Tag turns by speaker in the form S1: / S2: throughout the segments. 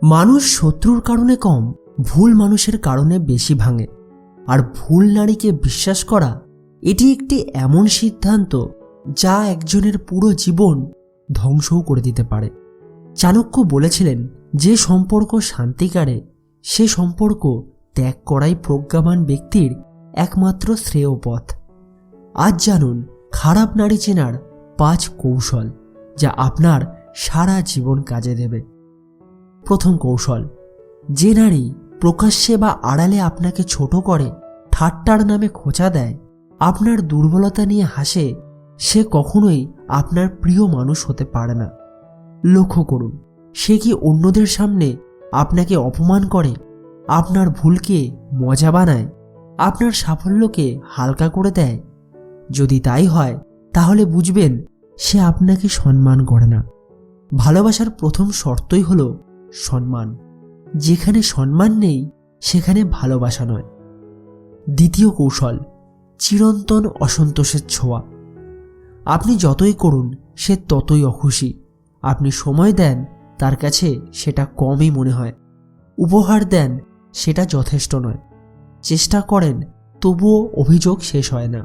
S1: মানুষ শত্রুর কারণে কম, ভুল মানুষের কারণে বেশি ভাঙে। আর ভুল নারীকে বিশ্বাস করা এটি একটি এমন সিদ্ধান্ত যা একজনের পুরো জীবন ধ্বংসও করে দিতে পারে। চাণক্য বলেছিলেন, যে সম্পর্ক শান্তি কাড়ে সে সম্পর্ক ত্যাগ করাই প্রজ্ঞাবান ব্যক্তির একমাত্র শ্রেয় পথ। আজ জানুন খারাপ নারী চেনার 5 কৌশল যা আপনার সারা জীবন কাজে দেবে। প্রথম কৌশল, যে নারী প্রকাশ্যে বা আড়ালে আপনাকে ছোট করে, ঠাট্টার নামে খোঁচা দেয়, আপনার দুর্বলতা নিয়ে হাসে, সে কখনোই আপনার প্রিয় মানুষ হতে পারে না। লক্ষ্য করুন, সে কি অন্যদের সামনে আপনাকে অপমান করে, আপনার ভুলকে মজা বানায়, আপনার সাফল্যকে হালকা করে দেয়? যদি তাই হয় তাহলে বুঝবেন সে আপনাকে সম্মান করে না। ভালোবাসার প্রথম শর্তই হলো সম্মান। যেখানে সম্মান নেই সেখানে ভালোবাসা নয়। দ্বিতীয় কৌশল, চিরন্তন অসন্তোষের ছোঁয়া। আপনি যতই করুন সে ততই অখুশি। আপনি সময় দেন, তার কাছে সেটা কমই মনে হয়। উপহার দেন, সেটা যথেষ্ট নয়। চেষ্টা করেন, তবুও অভিযোগ শেষ হয় না।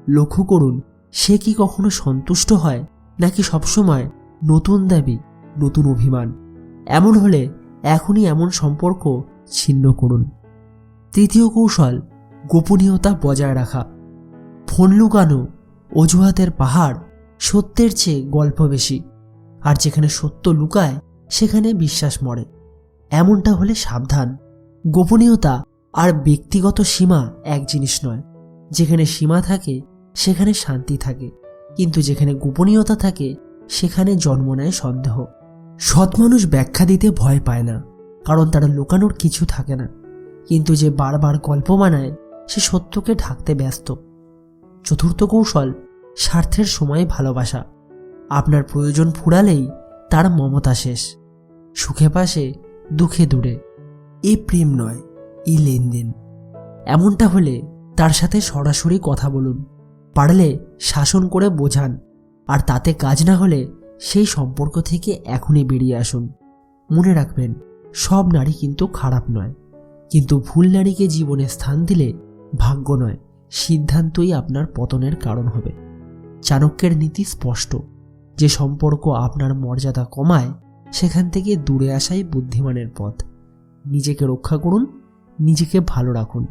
S1: লক্ষ্য করুন, সে কি কখনো সন্তুষ্ট হয়, নাকি সবসময় নতুন দাবি, নতুন অভিমান? এমন হলে এখনই এমন সম্পর্ক ছিন্ন করুন। তৃতীয় কৌশল, গোপনীয়তা বজায় রাখা। ফোন লুকানো, অজুহাতের পাহাড়, সত্যের চেয়ে গল্প বেশি। আর যেখানে সত্য লুকায় সেখানে বিশ্বাস মরে। এমনটা হলে সাবধান। গোপনীয়তা আর ব্যক্তিগত সীমা এক জিনিস নয়। যেখানে সীমা থাকে সেখানে শান্তি থাকে, কিন্তু যেখানে গোপনীয়তা থাকে সেখানে জন্ম নেয় সন্দেহ। সৎ মানুষ ব্যাখ্যা দিতে ভয় পায় না, কারণ তারা লুকানোর কিছু থাকে না। কিন্তু যে বারবার গল্প বানায় সে সত্যকে ঢাকতে ব্যস্ত। চতুর্থ কৌশল, স্বার্থের সময় ভালোবাসা। আপনার প্রয়োজন ফুরালেই তার মমতা শেষ। সুখে পাশে, দুঃখে দূরে। এ প্রেম নয়, এ লেনদেন। এমনটা হলে তার সাথে সরাসরি কথা বলুন, পারলে শাসন করে বোঝান। আর তাতে কাজ না হলে সেই সম্পর্ক থেকে এখনই বেরিয়ে আসুন। মনে রাখবেন, সব নারী কিন্তু খারাপ নয়, কিন্তু ভুল নারীকে জীবনে স্থান দিলে ভাগ্য নয়, সিদ্ধান্তই আপনার পতনের কারণ হবে। চাণক্যের নীতি স্পষ্ট, যে সম্পর্ক আপনার মর্যাদা কমায় সেখান থেকে দূরে আসাই বুদ্ধিমানের পথ। নিজেকে রক্ষা করুন, নিজেকে ভালো রাখুন।